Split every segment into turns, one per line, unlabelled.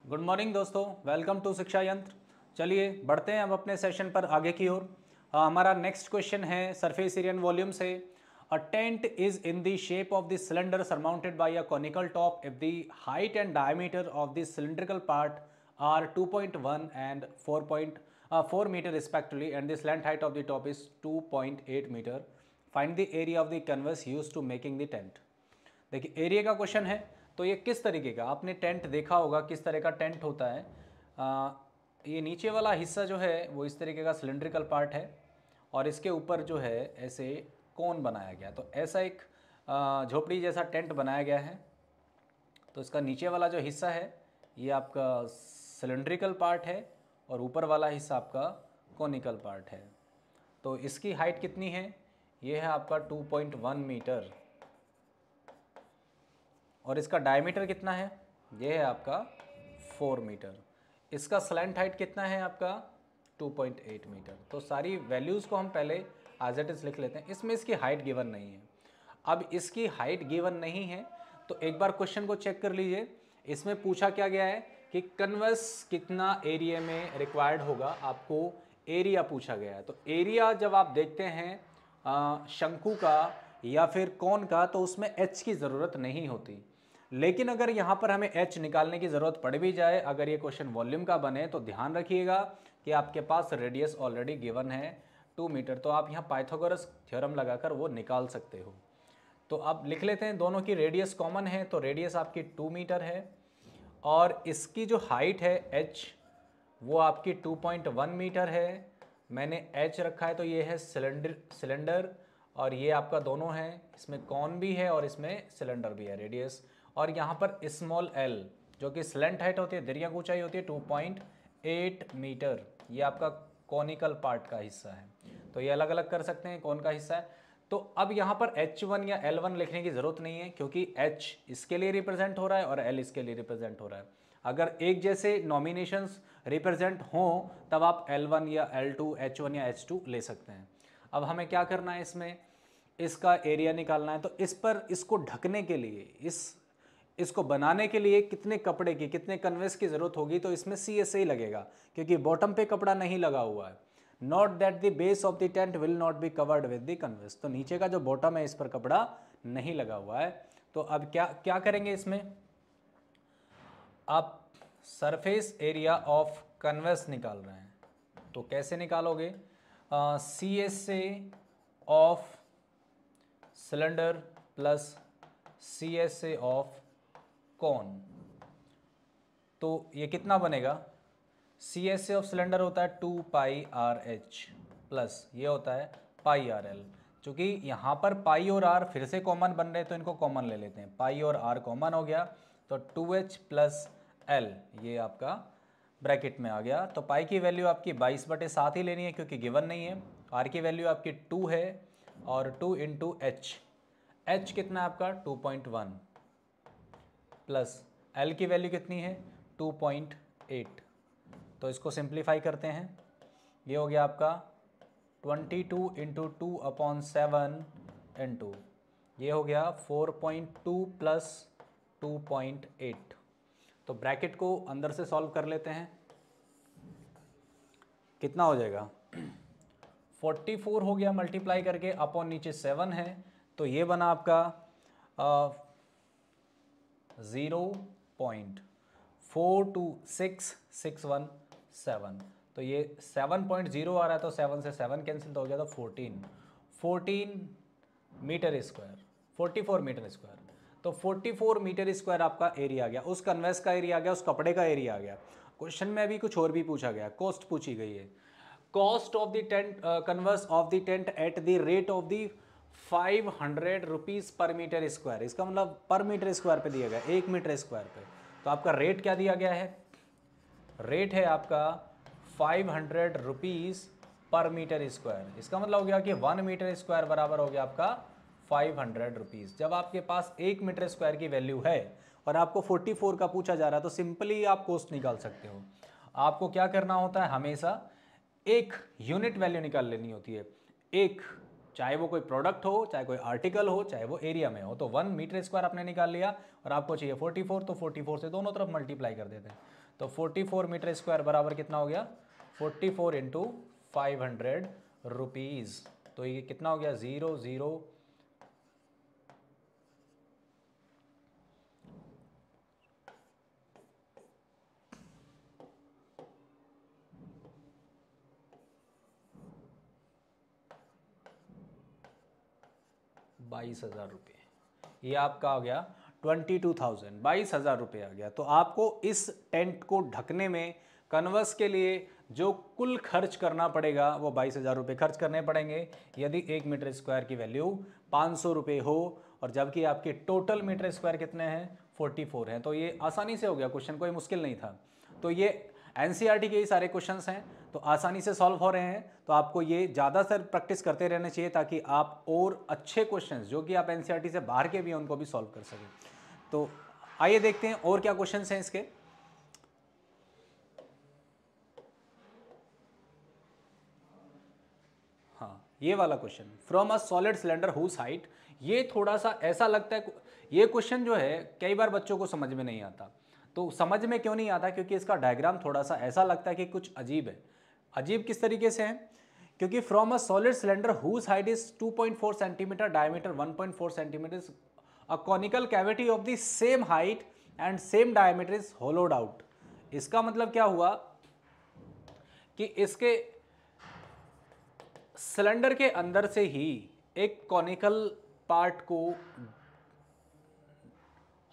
Good morning दोस्तों, welcome to शिक्षा यंत्र। चलिए बढ़ते हैं अब अपने सेशन पर आगे की ओर। हमारा नेक्स्ट क्वेश्चन है सरफेस एरिया एंड वॉल्यूम से। A tent is in the shape of the cylinder surmounted by a conical top if the height and diameter of the cylindrical part are 2.1 and 4 metre respectively and the slant height of the top is 2.8 metre. Find the area of the canvas use to making the tent. देखिए area का question है, तो ये किस तरीके का, आपने tent देखा होगा किस तरह का टेंट होता है। ये नीचे वाला हिस्सा जो है वो इस तरीके का सिलेंड्रिकल पार्ट है और इसके ऊपर जो है ऐसे कोन बनाया गया, तो ऐसा एक झोपड़ी जैसा टेंट बनाया गया है। तो इसका नीचे वाला जो हिस्सा है ये आपका सिलेंड्रिकल पार्ट है और ऊपर वाला हिस्सा आपका कोनिकल पार्ट है। तो इसकी हाइट कितनी है, ये है आपका 2.1 मीटर और इसका डायमीटर कितना है, ये है आपका 4 मीटर। इसका स्लैंट हाइट कितना है आपका 2.8 मीटर। तो सारी वैल्यूज़ को हम पहले एज इट इज़ लिख लेते हैं। इसमें इसकी हाइट गिवन नहीं है। अब इसकी हाइट गिवन नहीं है तो एक बार क्वेश्चन को चेक कर लीजिए। इसमें पूछा क्या गया है कि कन्वर्स कितना एरिया में रिक्वायर्ड होगा, आपको एरिया पूछा गया है। तो एरिया जब आप देखते हैं शंकु का या फिर कोन का, तो उसमें एच की ज़रूरत नहीं होती। लेकिन अगर यहाँ पर हमें एच निकालने की ज़रूरत पड़ भी जाए, अगर ये क्वेश्चन वॉल्यूम का बने, तो ध्यान रखिएगा कि आपके पास रेडियस ऑलरेडी गिवन है 2 मीटर, तो आप यहाँ पाइथागोरस थ्योरम लगाकर वो निकाल सकते हो। तो अब लिख लेते हैं, दोनों की रेडियस कॉमन है, तो रेडियस आपकी 2 मीटर है और इसकी जो हाइट है एच वो आपकी 2.1 मीटर है। मैंने एच रखा है तो ये है सिलेंडर और ये आपका दोनों है, इसमें कॉन भी है और इसमें सिलेंडर भी है रेडियस। और यहाँ पर स्मॉल एल जो कि स्लैंट हाइट होती है, तिर्यक ऊंचाई होती है 2.8 मीटर, ये आपका कॉनिकल पार्ट का हिस्सा है। तो ये अलग अलग कर सकते हैं, कौन का हिस्सा है। तो अब यहाँ पर H1 या L1 लिखने की ज़रूरत नहीं है क्योंकि H इसके लिए रिप्रेजेंट हो रहा है और L इसके लिए रिप्रेजेंट हो रहा है। अगर एक जैसे नॉमिनेशंस रिप्रेजेंट हों तब आप L1 या L2, H1 या H2 ले सकते हैं। अब हमें क्या करना है, इसमें इसका एरिया निकालना है। तो इस पर इसको ढकने के लिए, इसको बनाने के लिए कितने कपड़े की, कितने कन्वेस की ज़रूरत होगी, तो इसमें CSA ही लगेगा क्योंकि बॉटम पे कपड़ा नहीं लगा हुआ है। Not that the base of the tent will not be covered with the canvas, तो नीचे का जो बॉटम है इस पर कपड़ा नहीं लगा हुआ है। तो अब क्या क्या करेंगे, इसमें आप सरफेस एरिया ऑफ कन्वेस निकाल रहे हैं, तो कैसे निकालोगे, CSA of cylinder plus CSA of कौन, तो ये कितना बनेगा, CSA ऑफ सिलेंडर होता है 2πRH प्लस ये होता है πRL। चूँकि यहाँ पर पाई और आर फिर से कॉमन बन रहे हैं तो इनको कॉमन ले लेते हैं, पाई और आर कॉमन हो गया तो 2H प्लस L ये आपका ब्रैकेट में आ गया। तो पाई की वैल्यू आपकी 22/7 ही लेनी है क्योंकि गिवन नहीं है। आर की वैल्यू आपकी 2 है और 2 इंटू एच कितना है आपका 2.1 प्लस एल की वैल्यू कितनी है 2.8। तो इसको सिंप्लीफाई करते हैं, ये हो गया आपका 22 इंटू 2/7 इंटू ये हो गया 4.2 प्लस 2.8। तो ब्रैकेट को अंदर से सॉल्व कर लेते हैं, कितना हो जाएगा 44 हो गया मल्टीप्लाई करके, अपॉन नीचे 7 है तो ये बना आपका 0.426617। तो ये 7.0 आ रहा है तो 7 से 7 कैंसिल तो हो गया, तो 14 मीटर स्क्वायर, 44 मीटर स्क्वायर। तो 44 मीटर स्क्वायर आपका एरिया आ गया, उस कन्वेस का एरिया आ गया, उस कपड़े का एरिया आ गया। क्वेश्चन में अभी कुछ और भी पूछा गया, कॉस्ट पूछी गई है, cost of the tent converse of the tent at the rate of the 500 rupees पर मीटर स्क्वायर। इसका मतलब पर मीटर स्क्वायर पे दिया गया, 1 मीटर स्क्वायर पे। तो आपका रेट क्या दिया गया है, रेट है आपका 500 रुपीज़ पर मीटर स्क्वायर। इसका मतलब हो गया कि 1 मीटर स्क्वायर बराबर हो गया आपका 500 रुपीज़। जब आपके पास 1 मीटर स्क्वायर की वैल्यू है और आपको 44 का पूछा जा रहा है तो सिंपली आप कॉस्ट निकाल सकते हो। आपको क्या करना होता है, हमेशा एक यूनिट वैल्यू निकाल लेनी होती है, एक, चाहे वो कोई प्रोडक्ट हो, चाहे कोई आर्टिकल हो, चाहे वो एरिया में हो। तो 1 मीटर स्क्वायर आपने निकाल लिया और आपको चाहिए 44, तो 44 से दोनों तरफ मल्टीप्लाई कर देते हैं। तो 44 मीटर स्क्वायर बराबर कितना हो गया 44 इंटू 500 रुपीज़। तो ये कितना हो गया 0 22,000 रुपये। ये आपका आ गया 22,000, 22,000 रुपये आ गया। तो आपको इस टेंट को ढकने में कन्वर्स के लिए जो कुल खर्च करना पड़ेगा वो 22,000 रुपये खर्च करने पड़ेंगे यदि 1 मीटर स्क्वायर की वैल्यू 500 रुपये हो, और जबकि आपके टोटल मीटर स्क्वायर कितने हैं 44 हैं। तो ये आसानी से हो गया क्वेश्चन, कोई मुश्किल नहीं था। तो ये एनसीईआरटी के ही सारे क्वेश्चंस हैं, तो आसानी से सॉल्व हो रहे हैं। तो आपको ये ज़्यादातर प्रैक्टिस करते रहना चाहिए ताकि आप और अच्छे क्वेश्चंस जो कि आप एनसीईआरटी से बाहर के भी हैं उनको भी सॉल्व कर सकें। तो आइए देखते हैं और क्या क्वेश्चंस हैं इसके। हाँ, ये वाला question, from a solid cylinder whose height, ये थोड़ा सा ऐसा लगता है, ये क्वेश्चन जो है कई बार बच्चों को समझ में नहीं आता। तो समझ में क्यों नहीं आता, क्योंकि इसका डायग्राम थोड़ा सा ऐसा लगता है कि कुछ अजीब है। अजीब किस तरीके से है, क्योंकि from a solid cylinder whose height is 2.4 centimetre, diameter 1.4 centimetre, a conical cavity of the same height and same diameter is hollowed out. इसका मतलब क्या हुआ कि इसके सिलेंडर के अंदर से ही एक कॉनिकल पार्ट को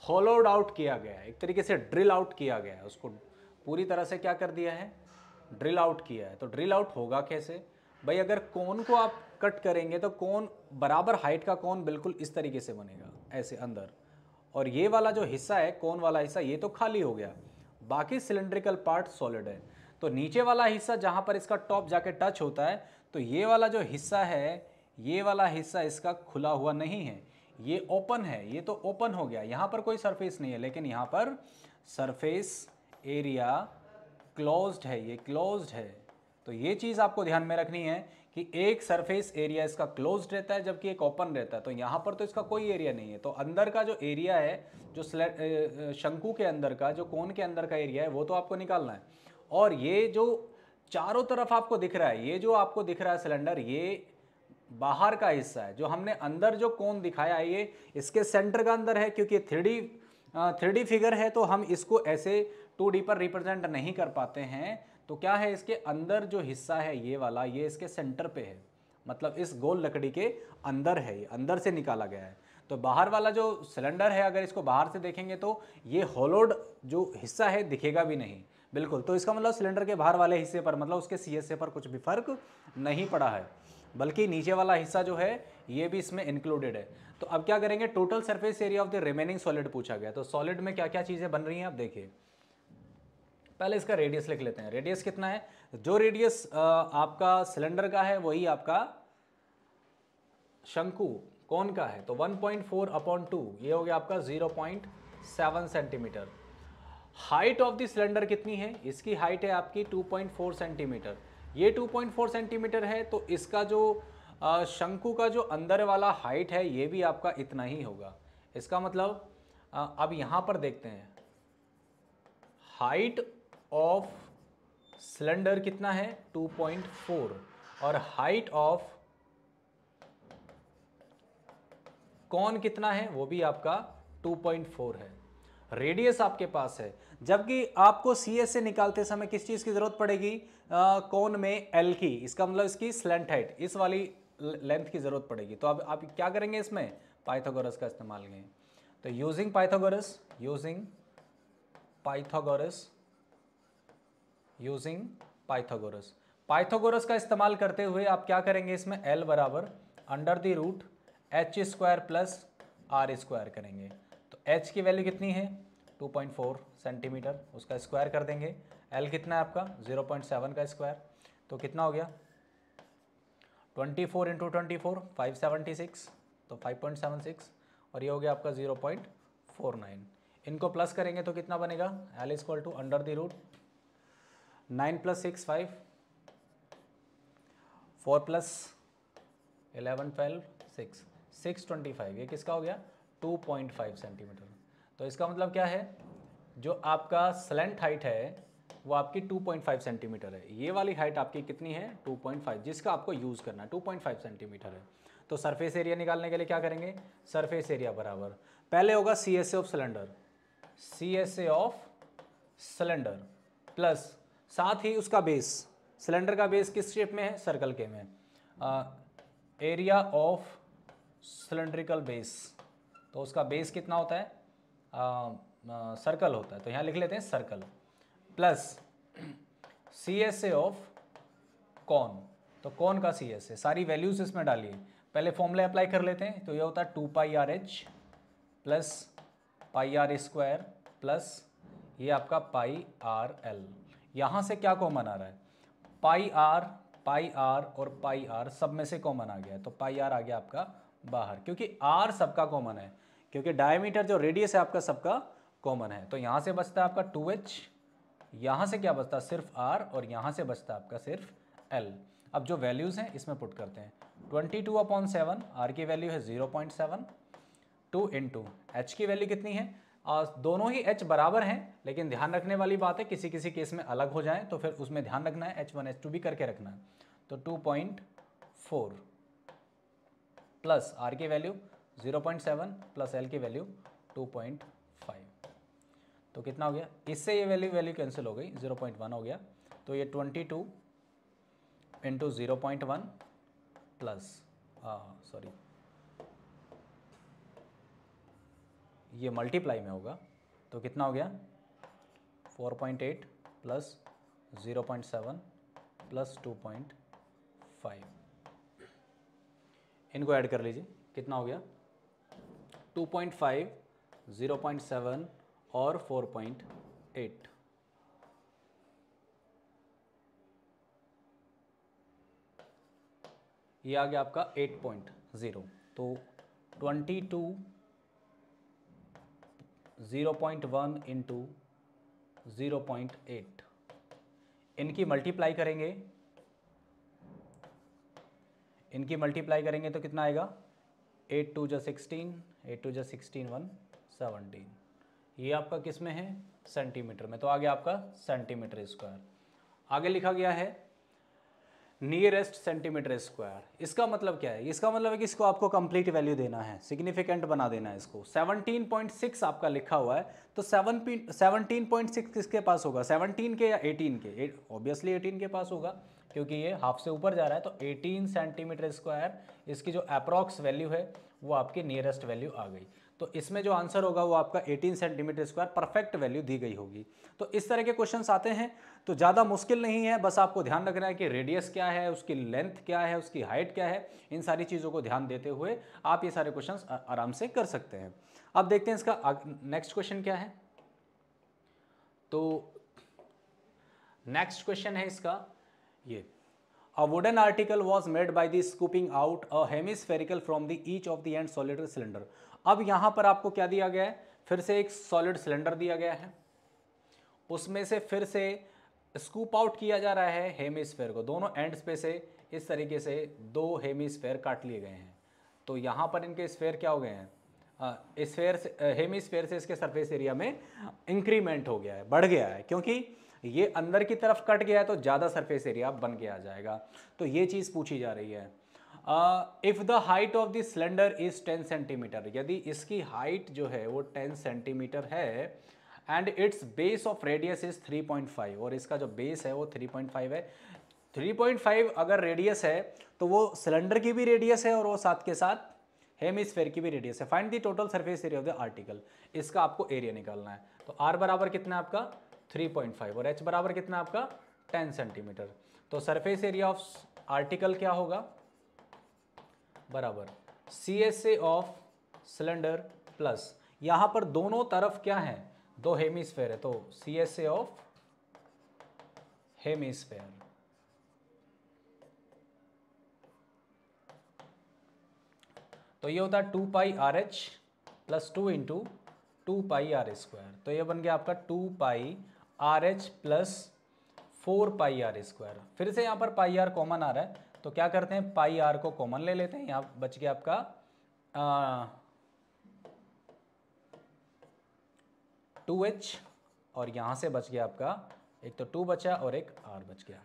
होलोड आउट किया गया है, एक तरीके से ड्रिल आउट किया गया है, उसको पूरी तरह से क्या कर दिया है, ड्रिल आउट किया है। तो ड्रिल आउट होगा कैसे भाई, अगर कोन को आप कट करेंगे तो कोन बराबर हाइट का कोन बिल्कुल इस तरीके से बनेगा ऐसे अंदर, और ये वाला जो हिस्सा है कोन वाला हिस्सा ये तो खाली हो गया, बाकी सिलेंड्रिकल पार्ट सॉलिड है। तो नीचे वाला हिस्सा जहां पर इसका टॉप जाके टच होता है, तो ये वाला जो हिस्सा है, ये वाला हिस्सा इसका खुला हुआ नहीं है, ये ओपन है, ये तो ओपन हो गया, यहाँ पर कोई सरफेस नहीं है, लेकिन यहाँ पर सरफेस एरिया क्लोज्ड है, ये क्लोज्ड है। तो ये चीज़ आपको ध्यान में रखनी है कि एक सरफेस एरिया इसका क्लोज्ड रहता है जबकि एक ओपन रहता है। तो यहाँ पर तो इसका कोई एरिया नहीं है, तो अंदर का जो एरिया है, जो शंकु के अंदर का, जो कोन के अंदर का एरिया है, वो तो आपको निकालना है। और ये जो चारों तरफ आपको दिख रहा है, ये जो आपको दिख रहा है सिलेंडर, ये बाहर का हिस्सा है। जो हमने अंदर जो कोन दिखाया है ये इसके सेंटर का अंदर है, क्योंकि 3D फिगर है तो हम इसको ऐसे 2D पर रिप्रेजेंट नहीं कर पाते हैं। तो क्या है, इसके अंदर जो हिस्सा है ये वाला, ये इसके सेंटर पे है, मतलब इस गोल लकड़ी के अंदर है, ये अंदर से निकाला गया है। तो बाहर वाला जो सिलेंडर है, अगर इसको बाहर से देखेंगे तो ये होलोड जो हिस्सा है दिखेगा भी नहीं बिल्कुल। तो इसका मतलब सिलेंडर के बाहर वाले हिस्से पर, मतलब उसके सीएसए पर कुछ भी फर्क नहीं पड़ा है, बल्कि नीचे वाला हिस्सा जो है ये भी इसमें इंक्लूडेड है। तो अब क्या करेंगे, total surface area of the remaining solid पूछा गया। तो सॉलिड में क्या क्या चीज़ें बन रही हैं आप देखिए। पहले इसका रेडियस लिख लेते हैं। रेडियस कितना है, जो रेडियस आपका सिलेंडर का है वही आपका शंकु कोन का है। तो 1.4/2 ये हो गया आपका 0.7 centimetre. Height of the cylinder कितनी है, इसकी हाइट है आपकी 2.4 सेंटीमीटर। ये 2.4 सेंटीमीटर है, तो इसका जो शंकु का जो अंदर वाला हाइट है ये भी आपका इतना ही होगा। इसका मतलब अब यहाँ पर देखते हैं, हाइट ऑफ सिलेंडर कितना है 2.4, और हाइट ऑफ कौन कितना है वो भी आपका 2.4 है। रेडियस आपके पास है, जबकि आपको सीएस से निकालते समय किस चीज़ की ज़रूरत पड़ेगी, कौन में एल की, इसका मतलब इसकी स्लैंट हाइट, इस वाली लेंथ की ज़रूरत पड़ेगी। तो अब आप क्या करेंगे, इसमें पाइथागोरस का इस्तेमाल करेंगे। तो यूजिंग पाइथागोरस पाइथागोरस का इस्तेमाल करते हुए आप क्या करेंगे, इसमें L बराबर √h² प्लस r² करेंगे। तो h की वैल्यू कितनी है 2.4 सेंटीमीटर, उसका स्क्वायर कर देंगे। L कितना है आपका 0.7 का स्क्वायर, तो कितना हो गया 24 इंटू 24 576, तो 5.76, और ये हो गया आपका 0.49। इनको प्लस करेंगे तो कितना बनेगा, L = √9 + 6 5, 4 + 11 12 6 625, ये किसका हो गया 2.5 सेंटीमीटर। तो इसका मतलब क्या है, जो आपका स्लेंट हाइट है वो आपकी 2.5 सेंटीमीटर है। ये वाली हाइट आपकी कितनी है 2.5, जिसका आपको यूज़ करना है 2.5 सेंटीमीटर है। तो सरफेस एरिया निकालने के लिए क्या करेंगे, सरफेस एरिया बराबर पहले होगा C S A of cylinder, C S A of cylinder plus साथ ही उसका बेस, सिलेंडर का बेस किस शेप में है, सर्कल के में, एरिया ऑफ सिलेंड्रिकल बेस, तो उसका बेस कितना होता है, सर्कल होता है, तो यहाँ लिख लेते हैं circle, plus C S A of cone, तो कॉन का सी एस ए, सारी वैल्यूज इसमें डालिए, पहले फॉर्मूला अप्लाई कर लेते हैं। तो ये होता है 2πRh प्लस πr² प्लस ये आपका πRl, यहाँ से क्या कॉमन आ रहा है, πr और πr सब में से कॉमन आ गया है, तो πr आ गया आपका बाहर, क्योंकि r सबका कॉमन है, क्योंकि डायमीटर जो रेडियस है आपका सबका कॉमन है। तो यहाँ से बचता है आपका 2h, यहाँ से क्या बचता है सिर्फ r, और यहाँ से बचता है आपका सिर्फ l। अब जो वैल्यूज़ हैं इसमें पुट करते हैं, 22/7, r की वैल्यू है 0.7, 2 इंटू h की वैल्यू कितनी है, दोनों ही h बराबर हैं, लेकिन ध्यान रखने वाली बात है किसी किसी केस में अलग हो जाए तो फिर उसमें ध्यान रखना है, h1 h2 भी करके रखना है। तो 2.4 प्लस r की वैल्यू 0.7 प्लस l की वैल्यू 2.5, तो कितना हो गया, इससे ये वैल्यू कैंसिल हो गई, 0.1 हो गया, तो ये 22 इंटू 0.1 प्लस सॉरी ये मल्टीप्लाई में होगा, तो कितना हो गया 4.8 प्लस 0.7 प्लस 2.5, इनको ऐड कर लीजिए, कितना हो गया 2.5, 0.7 और 4.8, ये आ गया आपका 8.0, तो 22 0.1 इंटू 0.8, इनकी मल्टीप्लाई करेंगे तो कितना आएगा, 8 2 जा 16, 8 2 जा 16 1 17, ये आपका किस में है सेंटीमीटर में, तो आ गया आपका सेंटीमीटर स्क्वायर। आगे लिखा गया है नियरेस्ट सेंटीमीटर स्क्वायर, इसका मतलब क्या है, इसका मतलब है कि इसको आपको कंप्लीट वैल्यू देना है, सिग्निफिकेंट बना देना है इसको। 17.6 आपका लिखा हुआ है, तो 17.6 किसके पास होगा, 17 के या 18 के, ऑब्वियसली 18 के पास होगा, क्योंकि ये हाफ से ऊपर जा रहा है, तो 18 सेंटीमीटर स्क्वायर इसकी जो अप्रॉक्स वैल्यू है वो आपकी नियरेस्ट वैल्यू आ गई। तो इसमें जो आंसर होगा वो आपका 18 सेंटीमीटर स्क्वायर परफेक्ट वैल्यू दी गई होगी। तो इस तरह के क्वेश्चंस आते हैं, तो ज़्यादा मुश्किल नहीं है, बस आपको ध्यान रखना है कि रेडियस क्या है, उसकी लेंथ क्या है, उसकी हाइट क्या है, इन सारी चीज़ों को ध्यान देते हुए आप ये सारे क्वेश्चंस आराम से कर सकते हैं। अब देखते हैं इसका नेक्स्ट क्वेश्चन क्या है। तो नेक्स्ट क्वेश्चन है इसका ये, A wooden article was made by the scooping out a hemispherical from the each of the end solid cylinder। अब यहाँ पर आपको क्या दिया गया है, फिर से एक सॉलिड सिलेंडर दिया गया है, उसमें से फिर से स्कूप आउट किया जा रहा है हेमिस्फेयर को, दोनों एंड्स पे से इस तरीके से दो हेमिस्फेयर काट लिए गए हैं। तो यहाँ पर इनके स्फेयर क्या हो गए हैं, स्फेयर से हेमिस्फेयर से इसके सरफेस एरिया में इंक्रीमेंट हो गया है, बढ़ गया है, क्योंकि ये अंदर की तरफ कट गया है तो ज़्यादा सरफेस एरिया बन के आ जाएगा। तो ये चीज़ पूछी जा रही है, if the height of the cylinder is 10 centimetre, यदि इसकी हाइट जो है वो 10 सेंटीमीटर है, and it's base of radius is 3.5, और इसका जो बेस है वो 3.5 है। 3.5 अगर रेडियस है तो वो सिलेंडर की भी रेडियस है और वो साथ के साथ हेमिस्फेयर की भी रेडियस है। Find the total surface area of the article, इसका आपको एरिया निकालना है। तो r बराबर कितना है आपका 3.5 और h बराबर कितना है आपका 10 सेंटीमीटर। तो सरफेस एरिया ऑफ आर्टिकल क्या होगा, बराबर CSA ऑफ सिलेंडर प्लस, यहाँ पर दोनों तरफ क्या है, दो हेमिस्फेयर है, तो CSA ऑफ हेमिस्फेयर, तो ये होता है 2πRh प्लस 2 इंटू 2πr², तो ये बन गया आपका 2πRh प्लस 4πr²। फिर से यहाँ पर πr कॉमन आ रहा है, तो क्या करते हैं πr को कॉमन ले लेते हैं, यहाँ बच गया आपका 2h और यहाँ से बच गया आपका एक तो 2 बचा और एक r बच गया,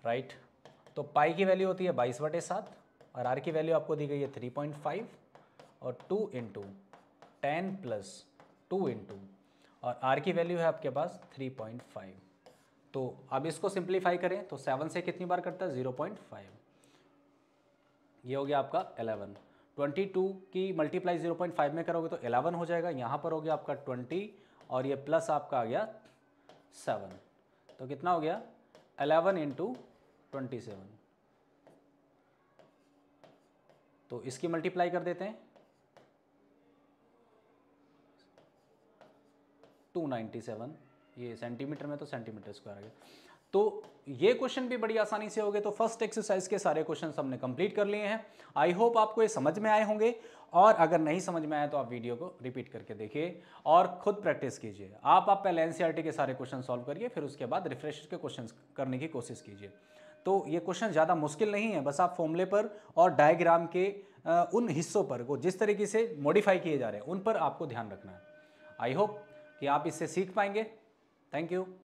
राइट। तो पाई की वैल्यू होती है 22/7 और r की वैल्यू आपको दी गई है 3.5 और 2 × 10 + 2 × और r की वैल्यू है आपके पास 3.5। तो अब इसको सिंप्लीफाई करें तो 7 से कितनी बार करता है 0.5, ये हो गया आपका 11। 22 की मल्टीप्लाई 0.5 में करोगे तो 11 हो जाएगा, यहाँ पर हो गया आपका 20 और ये प्लस आपका आ गया 7, तो कितना हो गया 11 × 27। तो इसकी मल्टीप्लाई कर देते हैं 297, ये सेंटीमीटर में तो सेंटीमीटर स्क्वायर आ गया। तो ये क्वेश्चन भी बड़ी आसानी से हो गए। तो फर्स्ट एक्सरसाइज के सारे क्वेश्चन हमने कंप्लीट कर लिए हैं। आई होप आपको ये समझ में आए होंगे, और अगर नहीं समझ में आया तो आप वीडियो को रिपीट करके देखिए और खुद प्रैक्टिस कीजिए। आप पहले एनसीईआरटी के सारे क्वेश्चन सॉल्व करिए, फिर उसके बाद रिफ्रेशर के क्वेश्चन करने की कोशिश कीजिए। तो ये क्वेश्चन ज़्यादा मुश्किल नहीं है, बस आप फॉर्मूले पर और डायग्राम के उन हिस्सों पर वो जिस तरीके से मॉडिफाई किए जा रहे हैं उन पर आपको ध्यान रखना है। आई होप कि आप इससे सीख पाएंगे। Thank you.